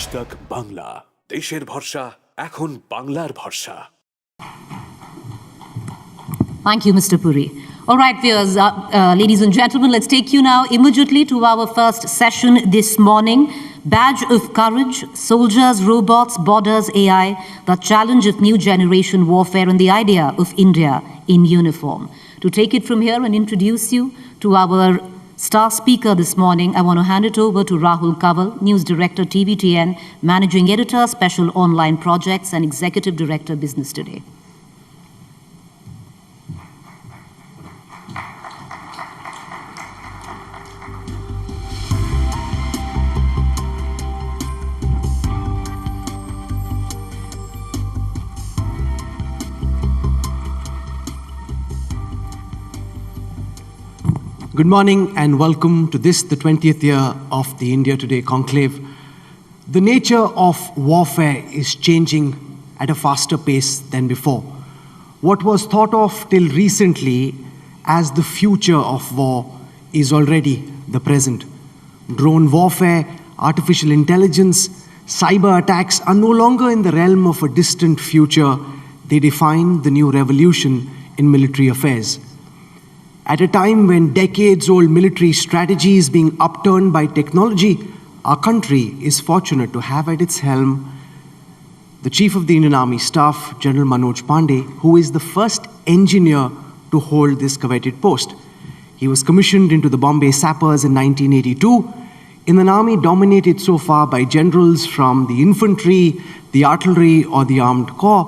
আজতাক বাংলা, দেশের ভরসা, এখন বাংলার ভরসা। Thank you, Mr. Puri. All right, viewers, ladies and gentlemen, let's take you now immediately to our first session this morning. Badge of Courage, Soldiers, Robots, Borders, AI, the challenge of new generation warfare and the idea of India in uniform. To take it from here and introduce you to our star speaker this morning, I want to hand it over to Rahul Kaval, News Director, TVTN, Managing Editor, Special Online Projects and Executive Director, Business Today. Good morning and welcome to this, the 20th year of the India Today Conclave. The nature of warfare is changing at a faster pace than before. What was thought of till recently as the future of war is already the present. Drone warfare, artificial intelligence, cyber attacks are no longer in the realm of a distant future. They define the new revolution in military affairs. At a time when decades-old military strategy is being upturned by technology, our country is fortunate to have at its helm the Chief of the Indian Army Staff, General Manoj Pande, who is the first engineer to hold this coveted post. He was commissioned into the Bombay Sappers in 1982, in an army dominated so far by generals from the infantry, the artillery, or the armed corps.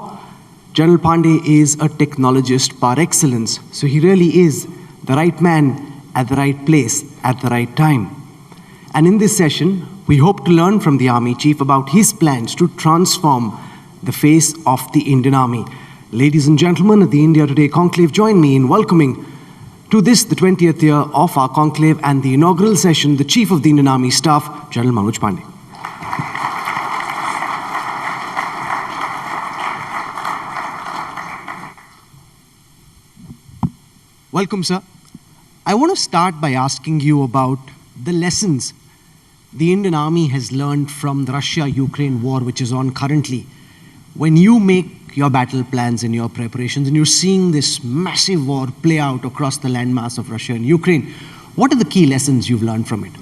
General Pande is a technologist par excellence, so he really is the right man at the right place at the right time. And in this session, we hope to learn from the Army Chief about his plans to transform the face of the Indian Army. Ladies and gentlemen of the India Today Conclave, join me in welcoming to this, the 20th year of our conclave and the inaugural session, the Chief of the Indian Army Staff, General Manoj Pande. Welcome, sir. I want to start by asking you about the lessons the Indian Army has learned from the Russia-Ukraine war, which is on currently. When you make your battle plans and your preparations, and you're seeing this massive war play out across the landmass of Russia and Ukraine, what are the key lessons you've learned from it?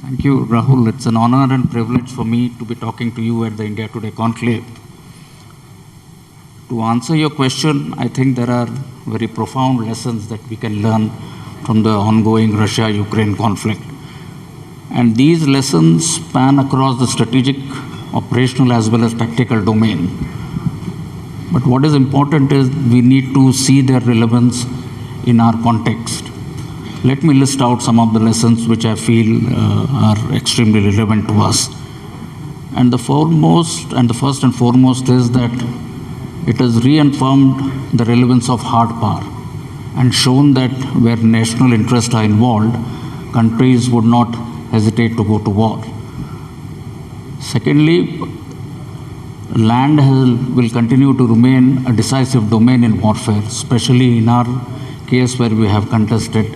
Thank you, Rahul. It's an honor and privilege for me to be talking to you at the India Today Conclave. To answer your question, I think there are very profound lessons that we can learn from the ongoing Russia-Ukraine conflict. And these lessons span across the strategic, operational as well as tactical domain. But what is important is we need to see their relevance in our context. Let me list out some of the lessons which I feel are extremely relevant to us. And the first and foremost is that it has reaffirmed the relevance of hard power and shown that where national interests are involved, countries would not hesitate to go to war. Secondly, land will continue to remain a decisive domain in warfare, especially in our case where we have contested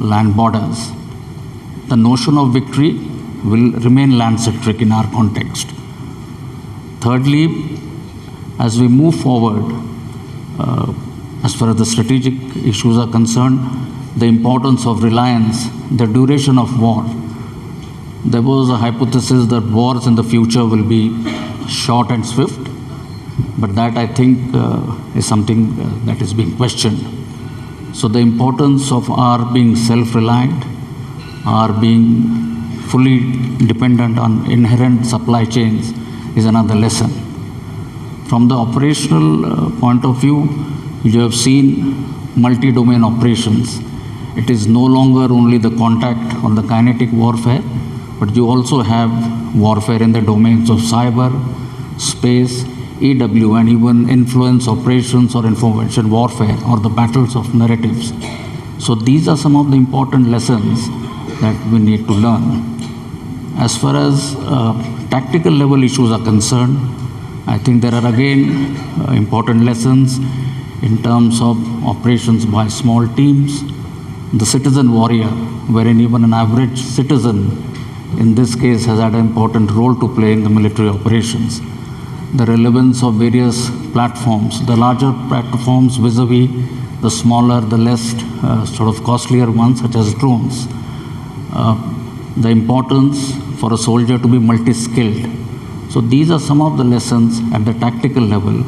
land borders. The notion of victory will remain land-centric in our context. Thirdly, as we move forward, as far as the strategic issues are concerned, the importance of reliance, the duration of war. There was a hypothesis that wars in the future will be short and swift, but that I think is something that is being questioned. So the importance of our being self-reliant, our being fully dependent on inherent supply chains is another lesson. From the operational point of view, you have seen multi-domain operations. It is no longer only the contact or the kinetic warfare, but you also have warfare in the domains of cyber, space, EW, and even influence operations or information warfare or the battles of narratives. So these are some of the important lessons that we need to learn. As far as tactical level issues are concerned, I think there are again important lessons in terms of operations by small teams, the citizen warrior, wherein even an average citizen in this case, has had an important role to play in the military operations. The relevance of various platforms, the larger platforms vis-a-vis the smaller, the less sort of costlier ones, such as drones. The importance for a soldier to be multi-skilled. So these are some of the lessons at the tactical level.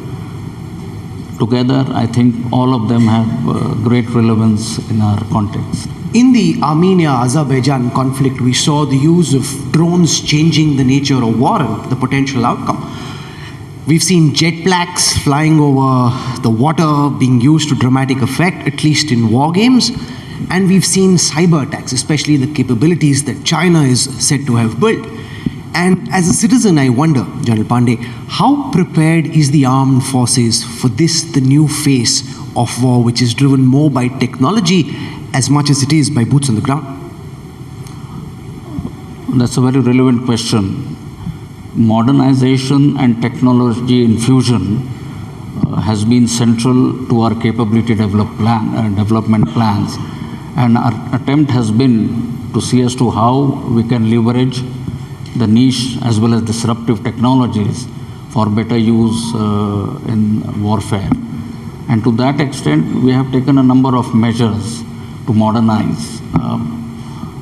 Together, I think all of them have great relevance in our context. In the Armenia-Azerbaijan conflict, we saw the use of drones changing the nature of war and the potential outcome. We've seen jet planes flying over the water being used to dramatic effect, at least in war games. And we've seen cyber attacks, especially the capabilities that China is said to have built. And as a citizen, I wonder, General Pande, how prepared is the armed forces for this, the new phase of war, which is driven more by technology as much as it is by boots on the ground? That's a very relevant question. Modernization and technology infusion has been central to our capability development plans. And our attempt has been to see as to how we can leverage the niche as well as disruptive technologies for better use in warfare. And to that extent, we have taken a number of measures to modernize.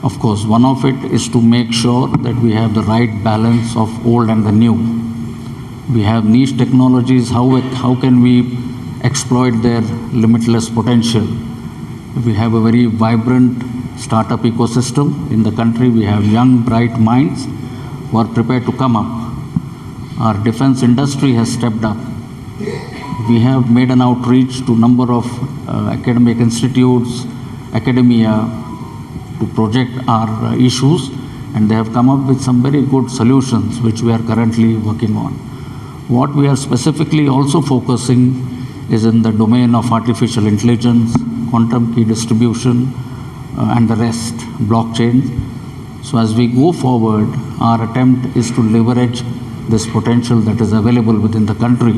Of course, one of it is to make sure that we have the right balance of old and the new. We have niche technologies, how can we exploit their limitless potential? We have a very vibrant startup ecosystem in the country. We have young, bright minds who are prepared to come up. Our defense industry has stepped up. We have made an outreach to a number of academic institutes, academia, to project our issues, and they have come up with some very good solutions which we are currently working on. What we are specifically also focusing is in the domain of artificial intelligence, quantum key distribution, and the rest, blockchain. So as we go forward, our attempt is to leverage this potential that is available within the country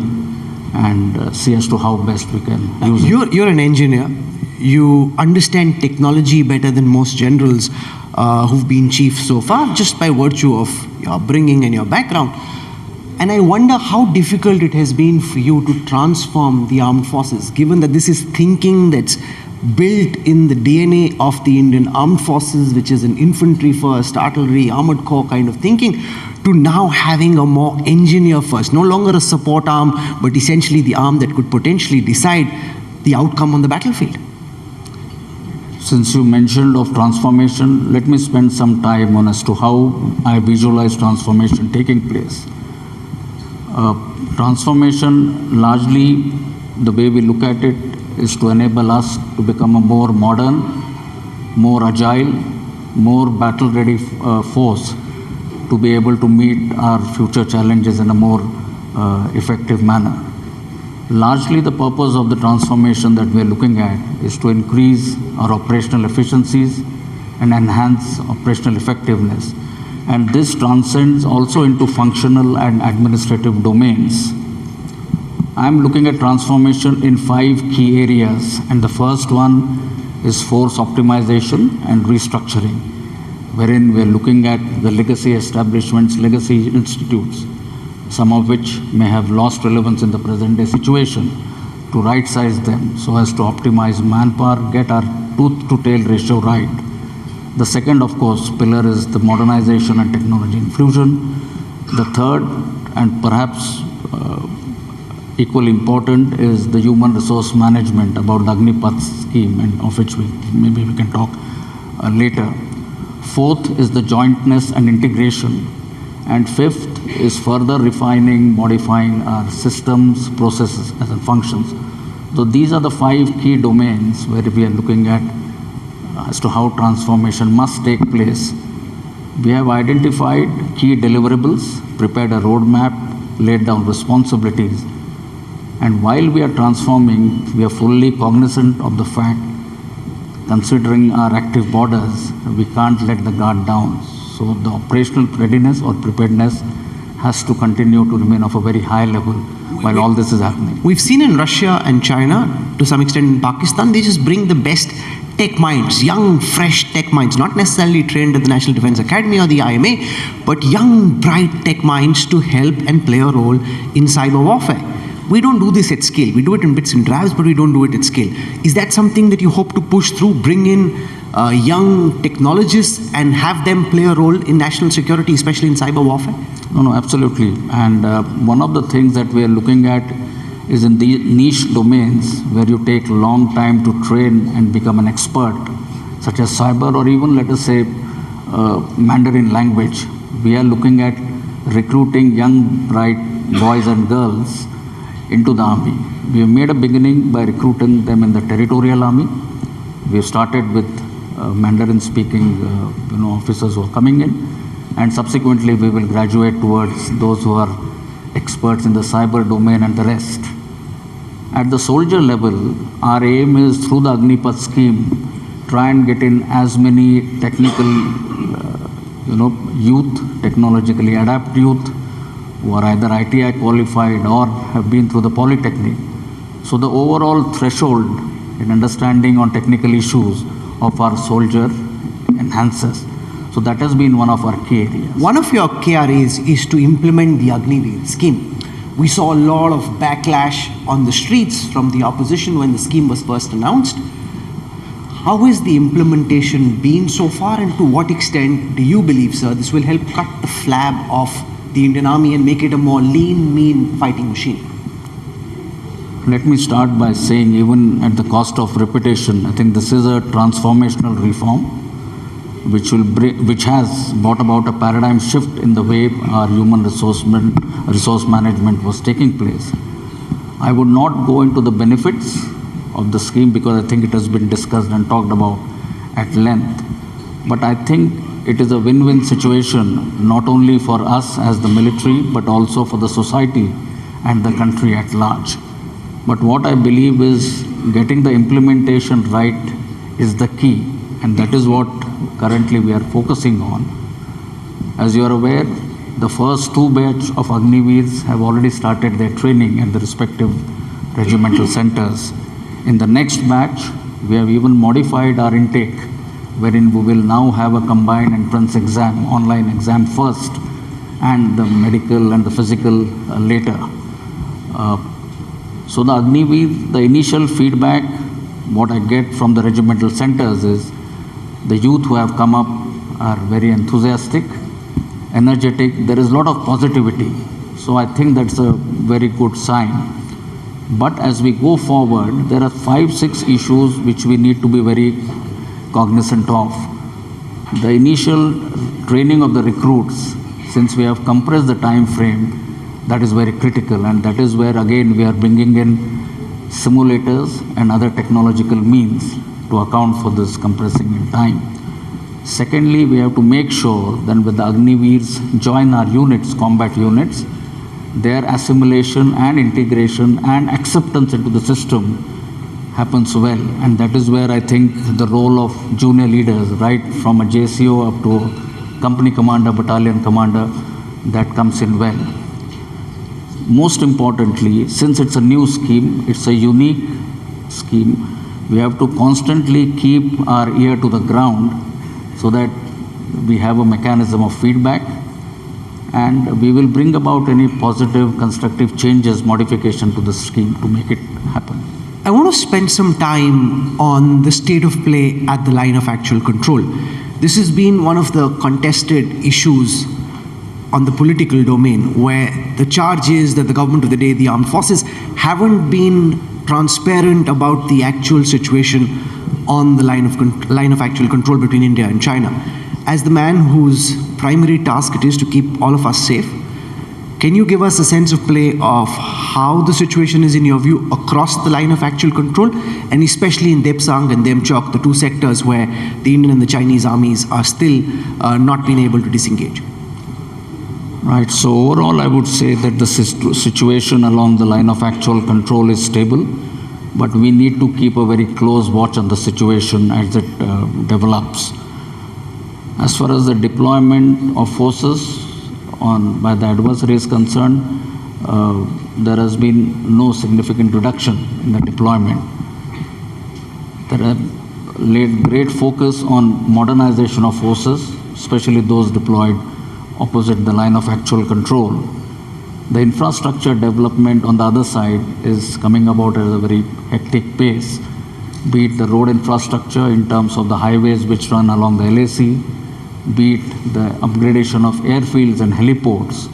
and see as to how best we can use it. You're an engineer. You understand technology better than most generals who've been chief so far, just by virtue of your upbringing and your background. And I wonder how difficult it has been for you to transform the armed forces, given that this is thinking that's built in the DNA of the Indian Armed Forces, which is an infantry first, artillery, armored corps kind of thinking, to now having a more engineer first, no longer a support arm, but essentially the arm that could potentially decide the outcome on the battlefield. Since you mentioned of transformation, let me spend some time on as to how I visualize transformation taking place. Transformation, largely, the way we look at it, is to enable us to become a more modern, more agile, more battle-ready force to be able to meet our future challenges in a more effective manner. Largely, the purpose of the transformation that we are looking at is to increase our operational efficiencies and enhance operational effectiveness. And this transcends also into functional and administrative domains. I'm looking at transformation in 5 key areas, and the first one is force optimization and restructuring, wherein we are looking at the legacy establishments, legacy institutes, some of which may have lost relevance in the present day situation, to right size them so as to optimize manpower, get our tooth to tail ratio right. The second, of course, pillar is the modernization and technology infusion. The third, and perhaps equally important, is the human resource management about the Agni Scheme, and of which maybe we can talk later. Fourth is the jointness and integration. And fifth is further refining, modifying our systems, processes, and functions. So these are the 5 key domains where we are looking at as to how transformation must take place. We have identified key deliverables, prepared a roadmap, laid down responsibilities. And while we are transforming, we are fully cognizant of the fact, considering our active borders, we can't let the guard down. So the operational readiness or preparedness has to continue to remain of a very high level while all this is happening. We've seen in Russia and China, to some extent in Pakistan, they just bring the best tech minds, young, fresh tech minds, not necessarily trained at the National Defense Academy or the IMA, but young, bright tech minds to help and play a role in cyber warfare. We don't do this at scale. We do it in bits and drabs, but we don't do it at scale. Is that something that you hope to push through, bring in young technologists and have them play a role in national security, especially in cyber warfare? No, absolutely. And one of the things that we are looking at is in the niche domains where you take long time to train and become an expert, such as cyber or even, let us say, Mandarin language. We are looking at recruiting young, bright boys and girls into the army. We have made a beginning by recruiting them in the territorial army. We have started with Mandarin-speaking officers who are coming in, and subsequently we will graduate towards those who are experts in the cyber domain and the rest. At the soldier level, our aim is through the Agni scheme, try and get in as many technical, youth, technologically adept youth, who are either ITI qualified or have been through the polytechnic. So the overall threshold in understanding on technical issues of our soldier enhances. So that has been one of our key areas. One of your KRAs is to implement the Agni scheme. We saw a lot of backlash on the streets from the opposition when the scheme was first announced. How has the implementation been so far, and to what extent do you believe, sir, this will help cut the flab of the Indian Army and make it a more lean, mean fighting machine? Let me start by saying, even at the cost of repetition, I think this is a transformational reform which has brought about a paradigm shift in the way our human resource management was taking place. I would not go into the benefits of the scheme because I think it has been discussed and talked about at length. But I think it is a win-win situation, not only for us as the military, but also for the society and the country at large. But what I believe is getting the implementation right is the key, and that is what currently we are focusing on. As you are aware, the first 2 batch of Agniveers have already started their training at the respective regimental centers. In the next batch, we have even modified our intake, wherein we will now have a combined entrance exam, online exam first, and the medical and the physical later. So the Agniveer, the initial feedback, what I get from the regimental centers is the youth who have come up are very enthusiastic, energetic. There is a lot of positivity. So I think that's a very good sign. But as we go forward, there are 5-6 issues which we need to be very cognizant of. The initial training of the recruits, since we have compressed the time frame, that is very critical, and that is where again we are bringing in simulators and other technological means to account for this compressing in time. Secondly, we have to make sure that when the Agniveers join our units, combat units, their assimilation and integration and acceptance into the system happens well. And that is where I think the role of junior leaders, right from a JCO up to a company commander, battalion commander, that comes in well. Most importantly, since it's a new scheme, it's a unique scheme, we have to constantly keep our ear to the ground so that we have a mechanism of feedback, and we will bring about any positive, constructive changes, modification to the scheme to make it happen. I want to spend some time on the state of play at the line of actual control. This has been one of the contested issues on the political domain, where the charge is that the government of the day, the armed forces, haven't been transparent about the actual situation on the line of actual control between India and China. As the man whose primary task it is to keep all of us safe, can you give us a sense of play of how the situation is in your view across the line of actual control, and especially in Depsang and Demchok, the 2 sectors where the Indian and the Chinese armies are still not being able to disengage? Right, so overall I would say that the situation along the line of actual control is stable, but we need to keep a very close watch on the situation as it develops. As far as the deployment of forces by the adversary is concerned, there has been no significant reduction in the deployment. laid great focus on modernization of forces, especially those deployed opposite the line of actual control. The infrastructure development on the other side is coming about at a very hectic pace, be it the road infrastructure in terms of the highways which run along the LAC, be it the upgradation of airfields and heliports,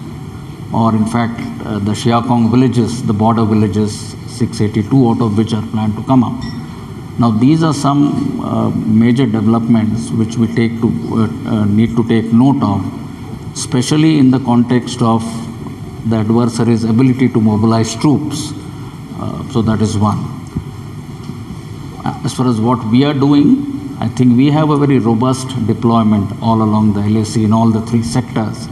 or in fact the Shiakong villages, the border villages, 682 out of which are planned to come up. Now these are some major developments which we need to take note of, especially in the context of the adversary's ability to mobilize troops. So that is one. As far as what we are doing, I think we have a very robust deployment all along the LAC in all the three sectors.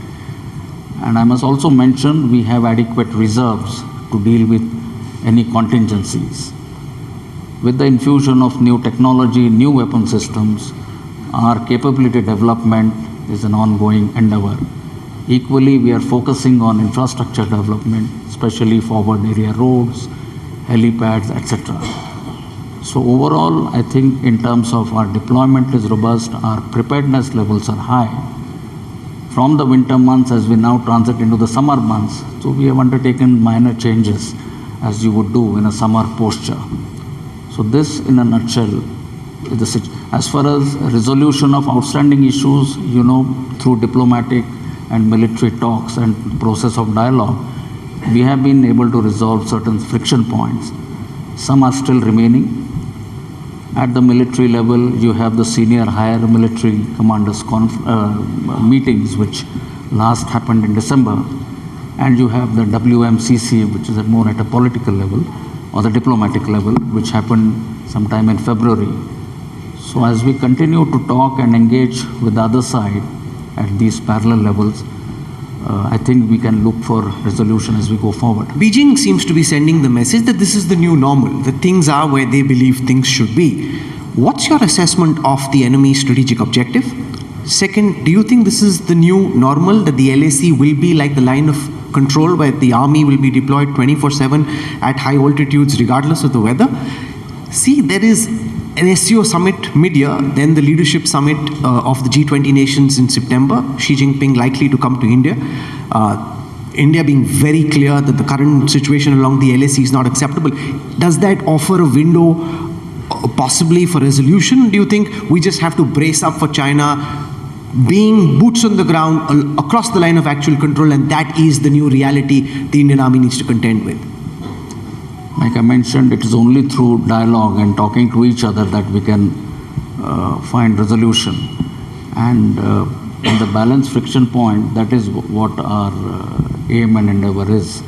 And I must also mention we have adequate reserves to deal with any contingencies. With the infusion of new technology, new weapon systems, our capability development is an ongoing endeavor. Equally, we are focusing on infrastructure development, especially forward area roads, helipads, etc. So overall, I think in terms of our deployment is robust, our preparedness levels are high. From the winter months as we now transit into the summer months, so we have undertaken minor changes as you would do in a summer posture. So this in a nutshell is the situation. As far as resolution of outstanding issues, through diplomatic and military talks and process of dialogue, we have been able to resolve certain friction points. Some are still remaining. At the military level, you have the senior higher military commanders meetings, which last happened in December, and you have the WMCC, which is more at a political level, or the diplomatic level, which happened sometime in February. So as we continue to talk and engage with the other side at these parallel levels, I think we can look for resolution as we go forward. Beijing seems to be sending the message that this is the new normal, that things are where they believe things should be. What's your assessment of the enemy's strategic objective? Second, do you think this is the new normal, that the LAC will be like the line of control where the army will be deployed 24/7 at high altitudes regardless of the weather? See, there is an SCO summit mid-year, then the leadership summit of the G20 nations in September, Xi Jinping likely to come to India. India being very clear that the current situation along the LAC is not acceptable. Does that offer a window possibly for resolution? Do you think we just have to brace up for China being boots on the ground across the line of actual control, and that is the new reality the Indian Army needs to contend with? Like I mentioned, it is only through dialogue and talking to each other that we can find resolution. And on the balance friction point, that is what our aim and endeavor is.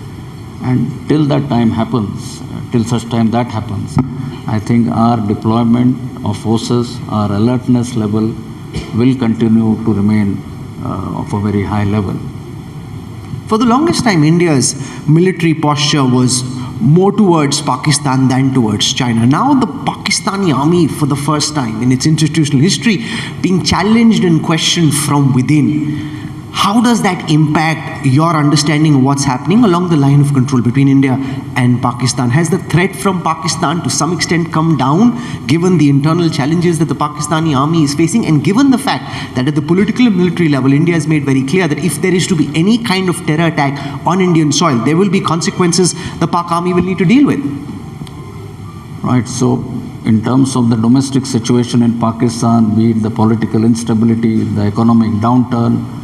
And till that time happens, till such time that happens, I think our deployment of forces, our alertness level will continue to remain of a very high level. For the longest time, India's military posture was more towards Pakistan than towards China. Now the Pakistani army, for the first time in its institutional history, being challenged and questioned from within. How does that impact your understanding of what's happening along the line of control between India and Pakistan? Has the threat from Pakistan to some extent come down, given the internal challenges that the Pakistani army is facing, and given the fact that at the political and military level, India has made very clear that if there is to be any kind of terror attack on Indian soil, there will be consequences the Pak army will need to deal with? Right, so in terms of the domestic situation in Pakistan, be it the political instability, the economic downturn,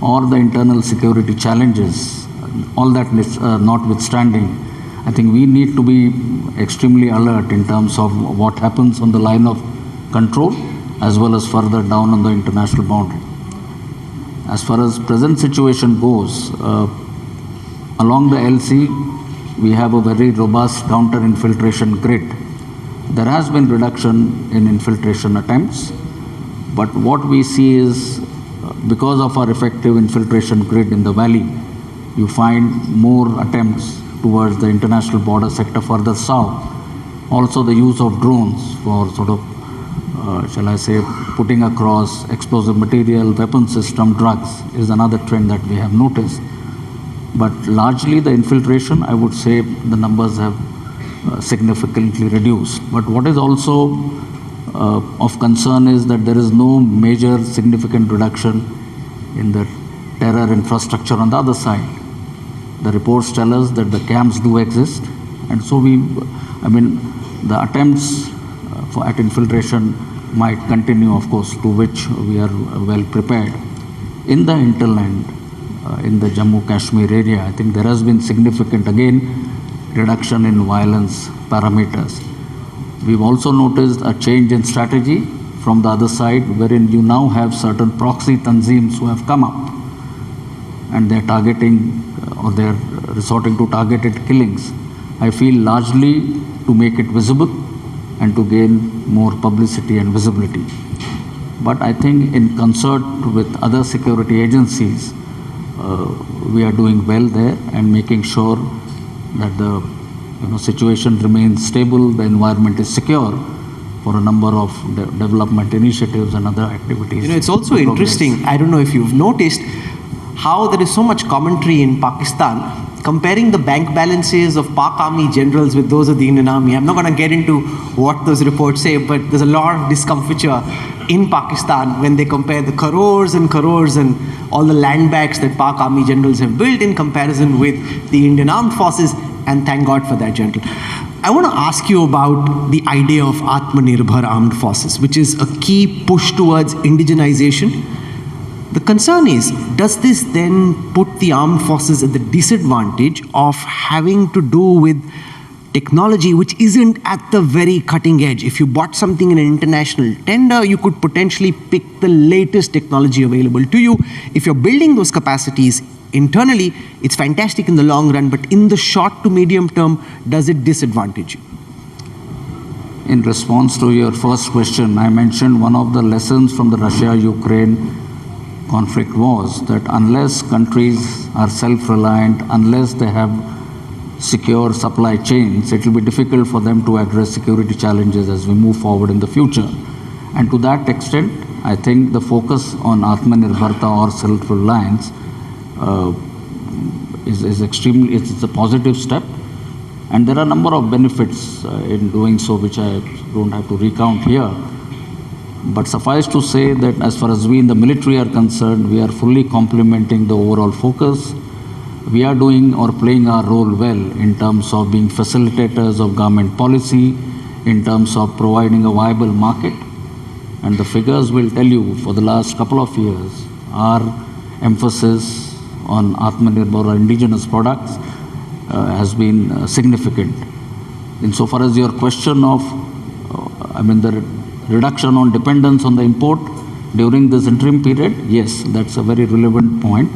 or the internal security challenges, all that notwithstanding, I think we need to be extremely alert in terms of what happens on the line of control as well as further down on the international boundary. As far as present situation goes, along the LC, we have a very robust counter-infiltration grid. There has been reduction in infiltration attempts, but what we see is because of our effective infiltration grid in the valley, you find more attempts towards the international border sector further south. Also the use of drones for sort of, shall I say, putting across explosive material, weapon system, drugs is another trend that we have noticed. But largely the infiltration, I would say the numbers have significantly reduced. But what is also of concern is that there is no major significant reduction in the terror infrastructure on the other side. The reports tell us that the camps do exist, and so the attempts at infiltration might continue, of course, to which we are well prepared. In the hinterland, in the Jammu Kashmir area, I think there has been significant, again, reduction in violence parameters. We've also noticed a change in strategy from the other side, wherein you now have certain proxy tanzeems who have come up, and they're targeting or they're resorting to targeted killings. I feel largely to make it visible and to gain more publicity and visibility. But I think in concert with other security agencies, we are doing well there and making sure that the situation remains stable, the environment is secure for a number of development initiatives and other activities. It's also interesting, I don't know if you've noticed, how there is so much commentary in Pakistan comparing the bank balances of Pak Army generals with those of the Indian Army. I'm not going to get into what those reports say, but there's a lot of discomfiture in Pakistan when they compare the crores and all the land banks that Pak Army generals have built in comparison with the Indian Armed Forces, and thank God for that, gentle. I want to ask you about the idea of Atmanirbhar Armed Forces, which is a key push towards indigenization. The concern is, does this then put the armed forces at the disadvantage of having to do with technology which isn't at the very cutting edge? If you bought something in an international tender, you could potentially pick the latest technology available to you. If you're building those capacities internally, it's fantastic in the long run, but in the short to medium term, does it disadvantage you? In response to your first question, I mentioned one of the lessons from the Russia-Ukraine conflict was that unless countries are self-reliant, unless they have secure supply chains, it will be difficult for them to address security challenges as we move forward in the future. And to that extent, I think the focus on Atmanirbharta or self-reliance is extremely, it's a positive step. And there are a number of benefits in doing so, which I don't have to recount here. But suffice to say that as far as we in the military are concerned, we are fully complementing the overall focus. We are doing or playing our role well in terms of being facilitators of government policy, in terms of providing a viable market. And the figures will tell you for the last couple of years, our emphasis on Atmanirbhar or indigenous products has been significant. Insofar as your question of, the reduction on dependence on the import during this interim period, yes, that's a very relevant point.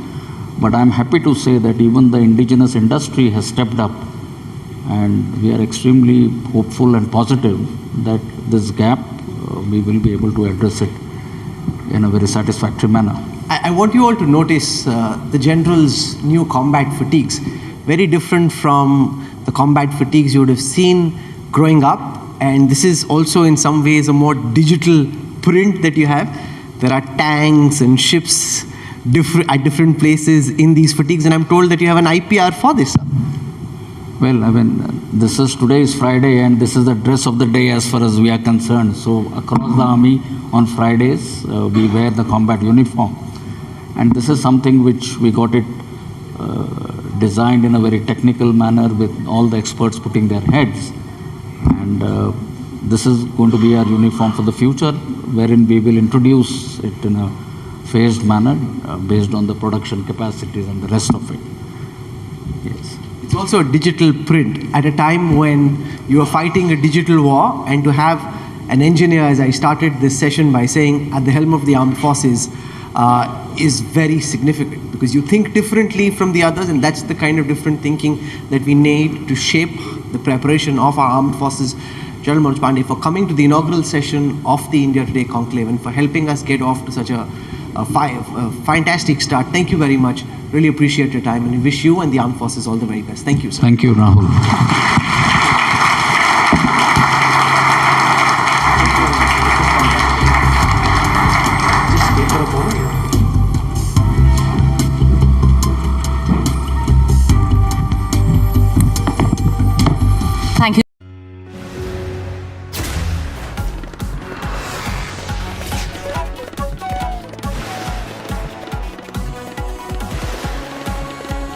But I'm happy to say that even the indigenous industry has stepped up, and we are extremely hopeful and positive that this gap, we will be able to address it in a very satisfactory manner. I want you all to notice the general's new combat fatigues, very different from the combat fatigues you would have seen growing up. And this is also in some ways a more digital print that you have. There are tanks and ships at different places in these fatigues, and I'm told that you have an IPR for this. Well, today is Friday, and this is the dress of the day as far as we are concerned. So across the army on Fridays, we wear the combat uniform. And this is something which we got it designed in a very technical manner with all the experts putting their heads. And this is going to be our uniform for the future, wherein we will introduce it in a phased manner based on the production capacities and the rest of it. Yes. It's also a digital print at a time when you are fighting a digital war, and to have an engineer, as I started this session by saying, at the helm of the armed forces is very significant, because you think differently from the others, and that's the kind of different thinking that we need to shape the preparation of our armed forces. General Manoj Pande, for coming to the inaugural session of the India Today Conclave and for helping us get off to such a fantastic start. Thank you very much. Really appreciate your time, and we wish you and the armed forces all the very best. Thank you, sir. Thank you, Rahul.